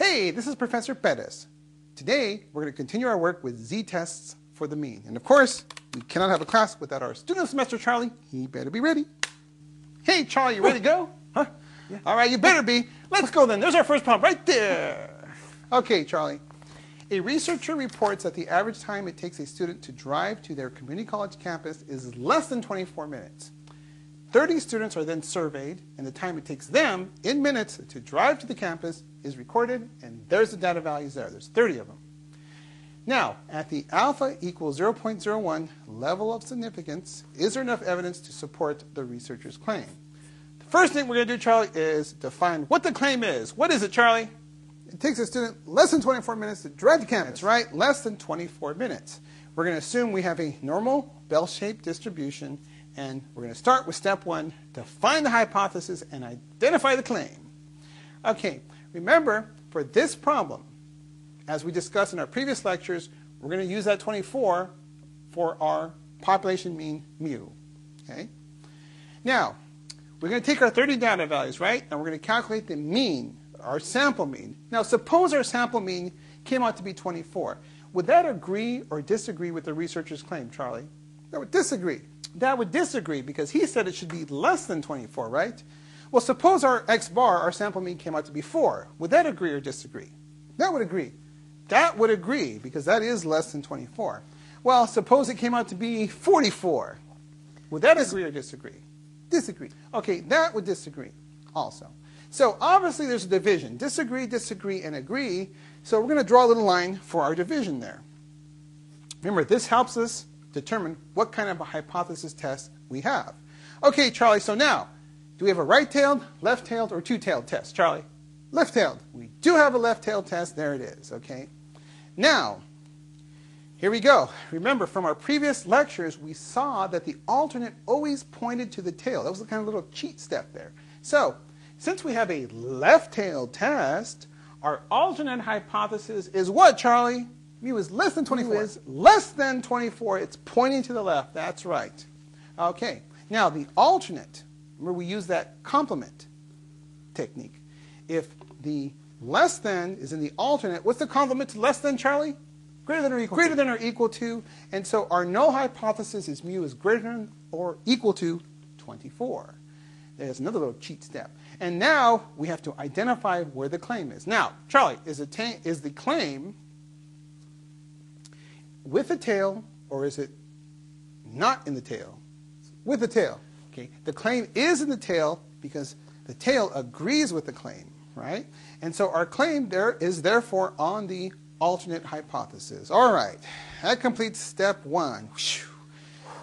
Hey, this is Professor Perez. Today, we're going to continue our work with z-tests for the mean. And of course, we cannot have a class without our student of the semester, Charlie. He better be ready. Hey, Charlie, you ready to go? Huh? Yeah. All right, you better be. Let's go then. There's our first problem right there. Okay, Charlie. A researcher reports that the average time it takes a student to drive to their community college campus is less than 24 minutes. 30 students are then surveyed, and the time it takes them, in minutes, to drive to the campus is recorded, and there's the data values there. There's 30 of them. Now, at the alpha equals 0.01 level of significance, is there enough evidence to support the researcher's claim? The first thing we're going to do, Charlie, is define what the claim is. What is it, Charlie? It takes a student less than 24 minutes to drive to campus, right? Less than 24 minutes. We're going to assume we have a normal bell-shaped distribution, and we're going to start with step one, define the hypothesis and identify the claim. Okay, remember, for this problem, as we discussed in our previous lectures, we're going to use that 24 for our population mean mu. Okay? Now, we're going to take our 30 data values, right? And we're going to calculate the mean, our sample mean. Now, suppose our sample mean came out to be 24. Would that agree or disagree with the researcher's claim, Charlie? That would disagree. That would disagree because he said it should be less than 24, right? Well, suppose our x bar, our sample mean, came out to be 4. Would that agree or disagree? That would agree. That would agree because that is less than 24. Well, suppose it came out to be 44. Would that agree or disagree? Disagree. Okay, that would disagree also. So obviously there's a division. Disagree, disagree, and agree. So we're going to draw a little line for our division there. Remember, this helps us determine what kind of a hypothesis test we have. Okay, Charlie, so now, do we have a right-tailed, left-tailed, or two-tailed test? Charlie? Left-tailed. We do have a left-tailed test. There it is, okay? Now, here we go. Remember, from our previous lectures, we saw that the alternate always pointed to the tail. That was the kind of little cheat step there. So, since we have a left-tailed test, our alternate hypothesis is what, Charlie? Mu is less than 24. Mu is less than 24. It's pointing to the left. That's right. Okay. Now, the alternate, remember we use that complement technique. If the less than is in the alternate, what's the complement to less than, Charlie? Greater than or equal to. Greater than or equal to. And so our null hypothesis is mu is greater than or equal to 24. There's another little cheat step. And now we have to identify where the claim is. Now, Charlie, is the claim with the tail, or is it not in the tail? With the tail. Okay. The claim is in the tail because the tail agrees with the claim, right? And so our claim there is therefore on the alternate hypothesis. All right. That completes step one. Whew.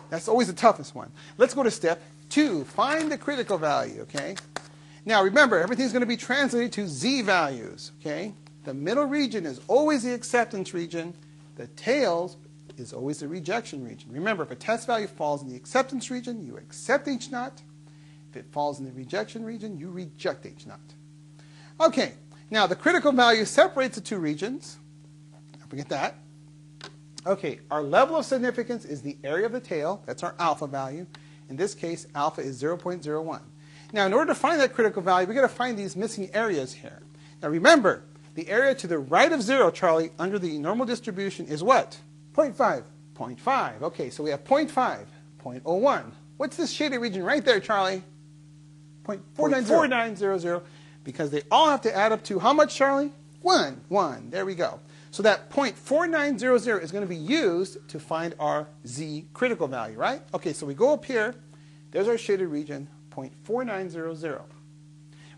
That's always the toughest one. Let's go to step two. Find the critical value, okay? Now remember, everything's going to be translated to z values, okay? The middle region is always the acceptance region. The tails is always the rejection region. Remember, if a test value falls in the acceptance region, you accept H naught. If it falls in the rejection region, you reject H naught. Okay, now the critical value separates the two regions. Don't forget that. Okay, our level of significance is the area of the tail. That's our alpha value. In this case, alpha is 0.01. Now, in order to find that critical value, we've got to find these missing areas here. Now, remember, the area to the right of 0, Charlie, under the normal distribution is what? 0.5. 0.5. Okay, so we have 0.5, 0.01. What's this shaded region right there, Charlie? 0.4900. Because they all have to add up to how much, Charlie? 1. 1. There we go. So that 0.4900 is going to be used to find our z critical value, right? Okay, so we go up here. There's our shaded region, 0.4900.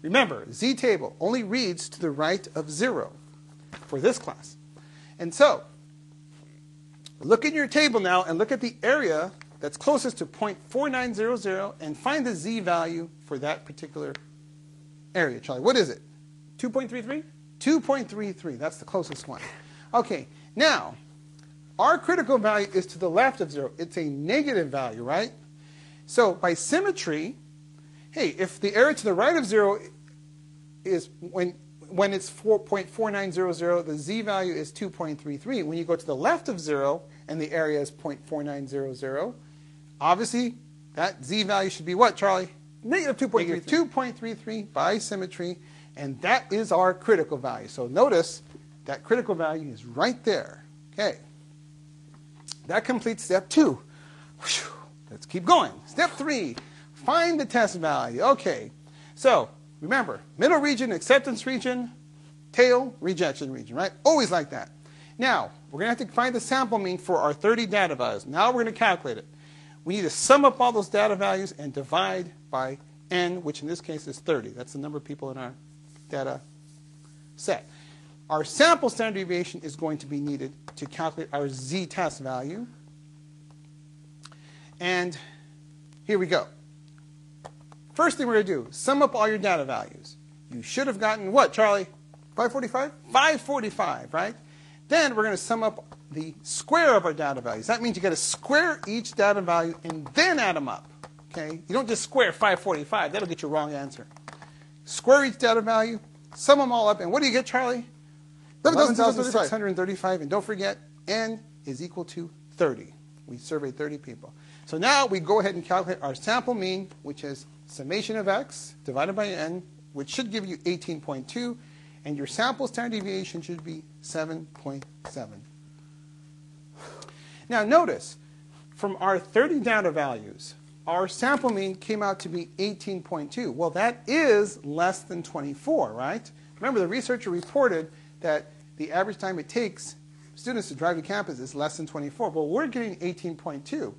Remember, z table only reads to the right of 0 for this class. And so, look in your table now and look at the area that's closest to 0.4900 and find the z value for that particular area. Charlie, what is it? 2.33? 2.33. That's the closest one. Okay, now, our critical value is to the left of 0. It's a negative value, right? So, by symmetry, hey, if the area to the right of 0 is when it's 4.4900, the z value is 2.33. When you go to the left of 0 and the area is 0.4900, obviously that z value should be what, Charlie? Negative 2.33. 2.33 by symmetry. And that is our critical value. So notice that critical value is right there. Okay. That completes step 2. Let's keep going. Step 3, find the test value. Okay. So remember, middle region, acceptance region, tail, rejection region, right? Always like that. Now, we're going to have to find the sample mean for our 30 data values. Now we're going to calculate it. We need to sum up all those data values and divide by n, which in this case is 30. That's the number of people in our data set. Our sample standard deviation is going to be needed to calculate our z-test value. And here we go. First thing we're going to do, sum up all your data values. You should have gotten what, Charlie? 545? 545, right? Then we're going to sum up the square of our data values. That means you've got to square each data value and then add them up. Okay? You don't just square 545. That'll get you a wrong answer. Square each data value, sum them all up, and what do you get, Charlie? 11,635. And don't forget, n is equal to 30. We surveyed 30 people. So now we go ahead and calculate our sample mean, which is summation of x divided by n, which should give you 18.2. And your sample standard deviation should be 7.7. Now notice, from our 30 data values, our sample mean came out to be 18.2. Well, that is less than 24, right? Remember, the researcher reported that the average time it takes students to drive to campus is less than 24. Well, we're getting 18.2.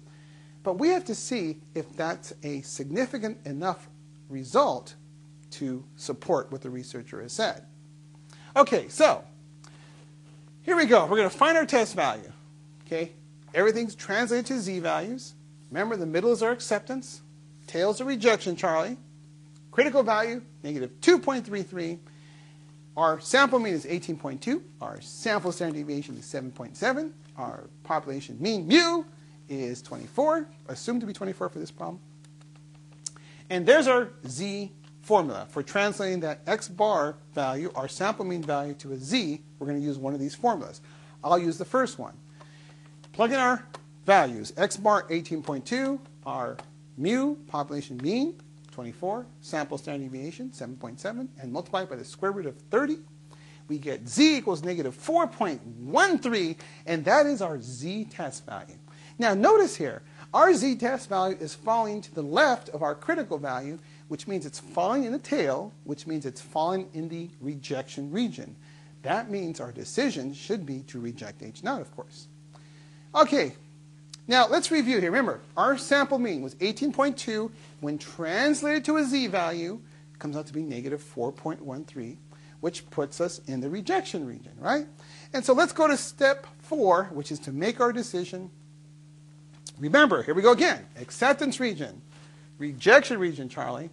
But we have to see if that's a significant enough result to support what the researcher has said. Okay, so here we go. We're going to find our test value. Okay, everything's translated to z-values. Remember, the middle is our acceptance. Tails are rejection, Charlie. Critical value, negative 2.33. Our sample mean is 18.2. Our sample standard deviation is 7.7. Our population mean, mu, is 24. Assumed to be 24 for this problem. And there's our z formula for translating that x bar value, our sample mean value, to a z. We're going to use one of these formulas. I'll use the first one. Plug in our values. X bar 18.2, our mu, population mean, 24, sample standard deviation, 7.7, and multiply it by the square root of 30. We get z equals negative 4.13, and that is our z-test value. Now notice here, our z-test value is falling to the left of our critical value, which means it's falling in the tail, which means it's falling in the rejection region. That means our decision should be to reject H0, of course. Okay, now let's review here. Remember, our sample mean was 18.2. When translated to a z-value, it comes out to be negative 4.13, which puts us in the rejection region, right? And so let's go to step 4, which is to make our decision. Remember, here we go again. Acceptance region, rejection region, Charlie,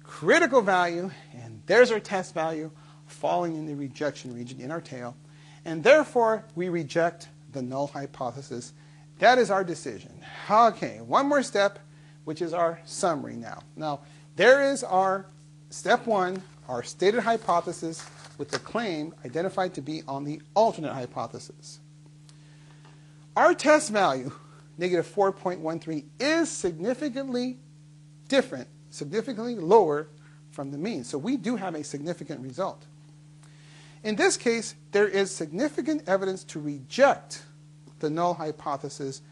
critical value, and there's our test value falling in the rejection region in our tail. And therefore, we reject the null hypothesis. That is our decision. Okay, one more step, which is our summary now. Now, there is our step 1, our stated hypothesis with the claim identified to be on the alternate hypothesis. Our test value, negative 4.13, is significantly different, significantly lower from the mean. So we do have a significant result. In this case, there is significant evidence to reject the null hypothesis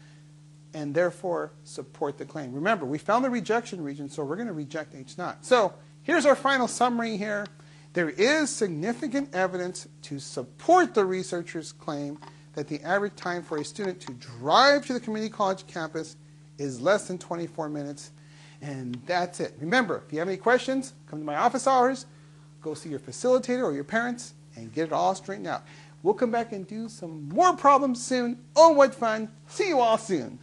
and therefore support the claim. Remember, we found the rejection region, so we're going to reject H0. So here's our final summary here. There is significant evidence to support the researcher's claim that the average time for a student to drive to the community college campus is less than 24 minutes. And that's it. Remember, if you have any questions, come to my office hours, go see your facilitator or your parents, and get it all straightened out. We'll come back and do some more problems soon. Oh, what fun. See you all soon.